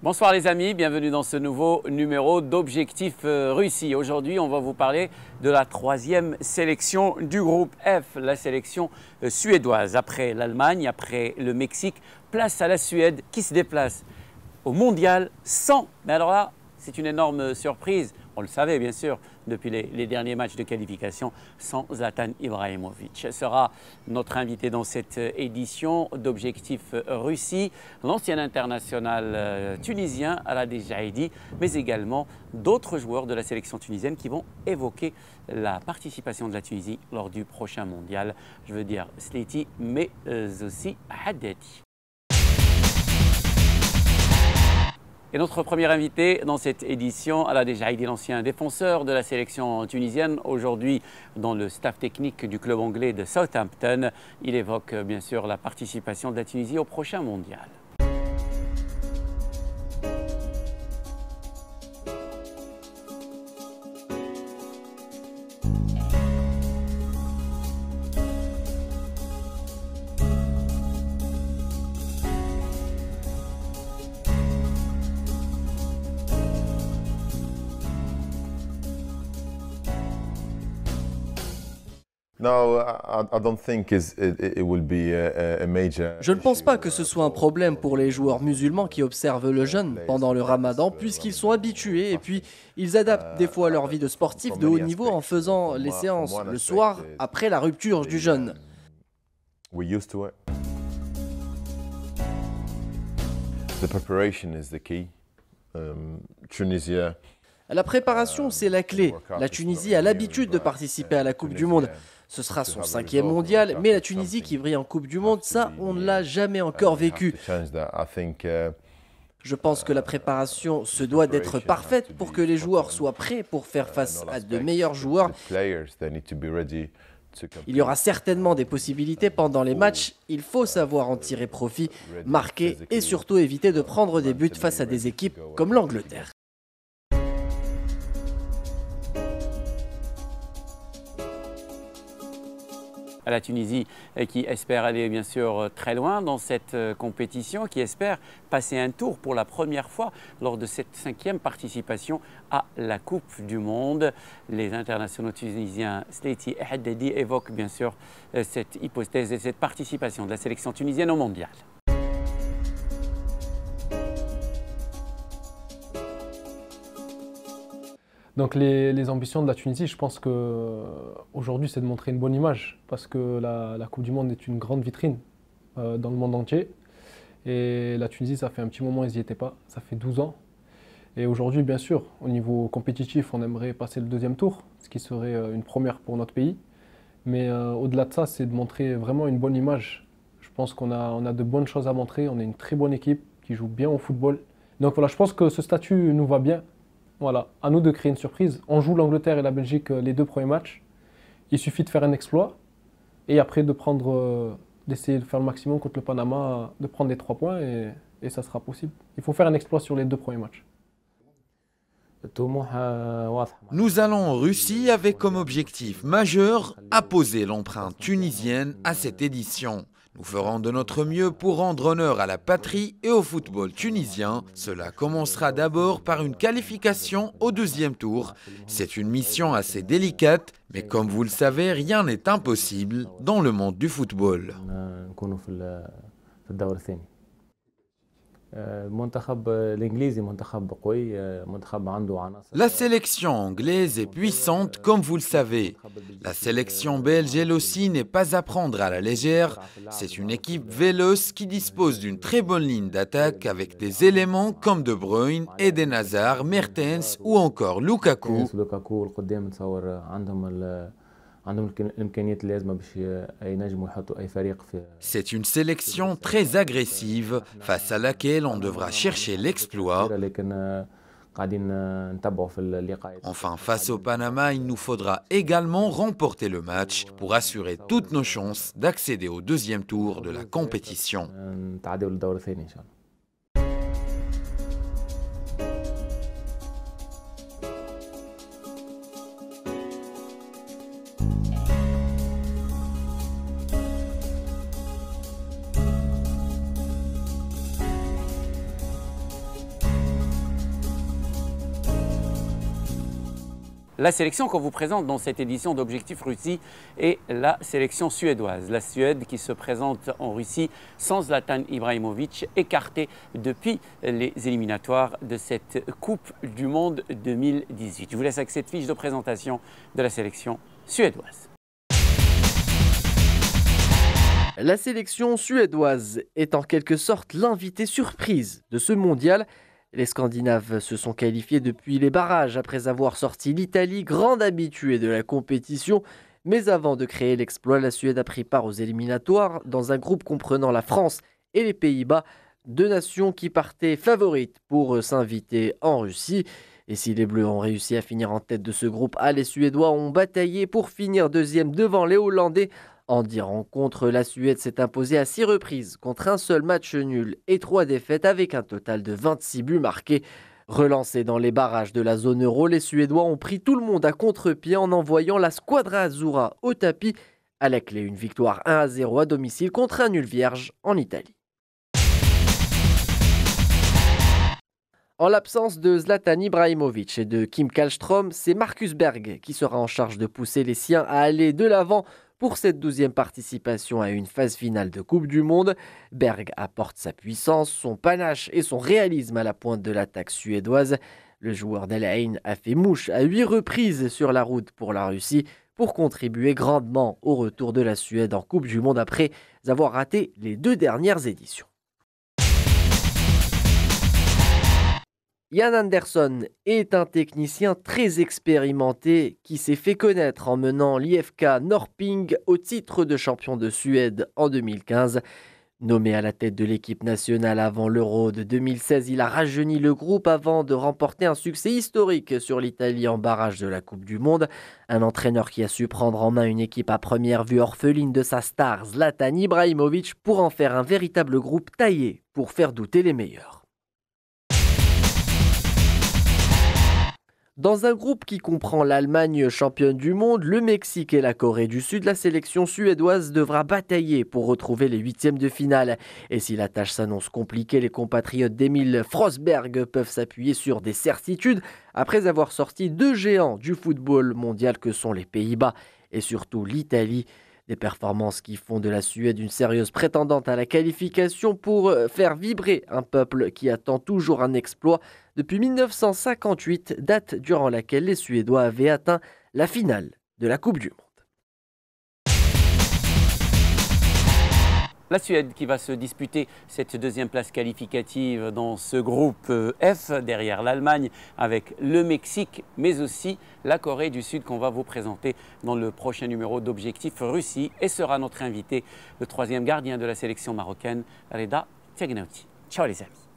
Bonsoir les amis, bienvenue dans ce nouveau numéro d'Objectif Russie. Aujourd'hui, on va vous parler de la troisième sélection du groupe F, la sélection suédoise. Après l'Allemagne, après le Mexique, place à la Suède qui se déplace au mondial sans. Mais alors là, c'est une énorme surprise. On le savait bien sûr depuis les derniers matchs de qualification sans Zlatan Ibrahimovic. Sera notre invité dans cette édition d'Objectif Russie, l'ancien international tunisien Aladé Jaïdi, mais également d'autres joueurs de la sélection tunisienne qui vont évoquer la participation de la Tunisie lors du prochain mondial. Je veux dire Sliti, mais aussi Haddadi. Et notre premier invité dans cette édition, Aladé Jaïdi, l'ancien défenseur de la sélection tunisienne, aujourd'hui dans le staff technique du club anglais de Southampton. Il évoque bien sûr la participation de la Tunisie au prochain mondial. Je ne pense pas que ce soit un problème pour les joueurs musulmans qui observent le jeûne pendant le ramadan, puisqu'ils sont habitués et puis ils adaptent des fois leur vie de sportif de haut niveau en faisant les séances le soir après la rupture du jeûne. La préparation, c'est la clé. La Tunisie a l'habitude de participer à la Coupe du Monde. Ce sera son 5e mondial, mais la Tunisie qui brille en Coupe du Monde, ça, on ne l'a jamais encore vécu. Je pense que la préparation se doit d'être parfaite pour que les joueurs soient prêts pour faire face à de meilleurs joueurs. Il y aura certainement des possibilités pendant les matchs. Il faut savoir en tirer profit, marquer et surtout éviter de prendre des buts face à des équipes comme l'Angleterre. À la Tunisie qui espère aller bien sûr très loin dans cette compétition, qui espère passer un tour pour la première fois lors de cette 5e participation à la Coupe du Monde. Les internationaux tunisiens Sliti et Haddadi évoquent bien sûr cette hypothèse et cette participation de la sélection tunisienne au mondial. Donc les ambitions de la Tunisie, je pense qu'aujourd'hui, c'est de montrer une bonne image parce que la Coupe du Monde est une grande vitrine dans le monde entier. Et la Tunisie, ça fait un petit moment, ils n'y étaient pas, ça fait 12 ans. Et aujourd'hui, bien sûr, au niveau compétitif, on aimerait passer le 2e tour, ce qui serait une première pour notre pays. Mais au-delà de ça, c'est de montrer vraiment une bonne image. Je pense qu'on a de bonnes choses à montrer, on est une très bonne équipe qui joue bien au football. Donc voilà, je pense que ce statut nous va bien. Voilà, à nous de créer une surprise. On joue l'Angleterre et la Belgique les 2 premiers matchs. Il suffit de faire un exploit et après d'essayer de faire le maximum contre le Panama, de prendre les 3 points et ça sera possible. Il faut faire un exploit sur les 2 premiers matchs. Nous allons en Russie avec comme objectif majeur apposer l'empreinte tunisienne à cette édition. Nous ferons de notre mieux pour rendre honneur à la patrie et au football tunisien. Cela commencera d'abord par une qualification au 2e tour. C'est une mission assez délicate, mais comme vous le savez, rien n'est impossible dans le monde du football. La sélection anglaise est puissante comme vous le savez. La sélection belge, elle aussi, n'est pas à prendre à la légère. C'est une équipe véloce qui dispose d'une très bonne ligne d'attaque avec des éléments comme De Bruyne, Eden Hazard, Mertens ou encore Lukaku. C'est une sélection très agressive face à laquelle on devra chercher l'exploit. Enfin, face au Panama, il nous faudra également remporter le match pour assurer toutes nos chances d'accéder au 2e tour de la compétition. La sélection qu'on vous présente dans cette édition d'Objectif Russie est la sélection suédoise. La Suède qui se présente en Russie sans Zlatan Ibrahimovic, écarté depuis les éliminatoires de cette Coupe du Monde 2018. Je vous laisse avec cette fiche de présentation de la sélection suédoise. La sélection suédoise est en quelque sorte l'invité surprise de ce mondial. Les Scandinaves se sont qualifiés depuis les barrages après avoir sorti l'Italie, grande habituée de la compétition. Mais avant de créer l'exploit, la Suède a pris part aux éliminatoires dans un groupe comprenant la France et les Pays-Bas, deux nations qui partaient favorites pour s'inviter en Russie. Et si les Bleus ont réussi à finir en tête de ce groupe A, les Suédois ont bataillé pour finir deuxième devant les Hollandais. En 10 rencontres, la Suède s'est imposée à 6 reprises contre un seul match nul et 3 défaites avec un total de 26 buts marqués. Relancés dans les barrages de la zone euro, les Suédois ont pris tout le monde à contre-pied en envoyant la Squadra Azzurra au tapis. À la clé, une victoire 1-0 à domicile contre un nul vierge en Italie. En l'absence de Zlatan Ibrahimovic et de Kim Källström, c'est Marcus Berg qui sera en charge de pousser les siens à aller de l'avant pour cette 12e participation à une phase finale de Coupe du Monde. Berg apporte sa puissance, son panache et son réalisme à la pointe de l'attaque suédoise. Le joueur d'Al Ain a fait mouche à 8 reprises sur la route pour la Russie pour contribuer grandement au retour de la Suède en Coupe du Monde après avoir raté les 2 dernières éditions. Jan Andersson est un technicien très expérimenté qui s'est fait connaître en menant l'IFK Norrköping au titre de champion de Suède en 2015. Nommé à la tête de l'équipe nationale avant l'Euro de 2016, il a rajeuni le groupe avant de remporter un succès historique sur l'Italie en barrage de la Coupe du Monde. Un entraîneur qui a su prendre en main une équipe à première vue orpheline de sa star Zlatan Ibrahimovic pour en faire un véritable groupe taillé pour faire douter les meilleurs. Dans un groupe qui comprend l'Allemagne championne du monde, le Mexique et la Corée du Sud, la sélection suédoise devra batailler pour retrouver les 8e de finale. Et si la tâche s'annonce compliquée, les compatriotes d'Emil Forsberg peuvent s'appuyer sur des certitudes après avoir sorti 2 géants du football mondial que sont les Pays-Bas et surtout l'Italie. Des performances qui font de la Suède une sérieuse prétendante à la qualification pour faire vibrer un peuple qui attend toujours un exploit depuis 1958, date durant laquelle les Suédois avaient atteint la finale de la Coupe du Monde. La Suède qui va se disputer cette 2e place qualificative dans ce groupe F, derrière l'Allemagne, avec le Mexique, mais aussi la Corée du Sud qu'on va vous présenter dans le prochain numéro d'Objectif Russie et sera notre invité, le 3e gardien de la sélection marocaine, Reda Tiagnauti. Ciao les amis.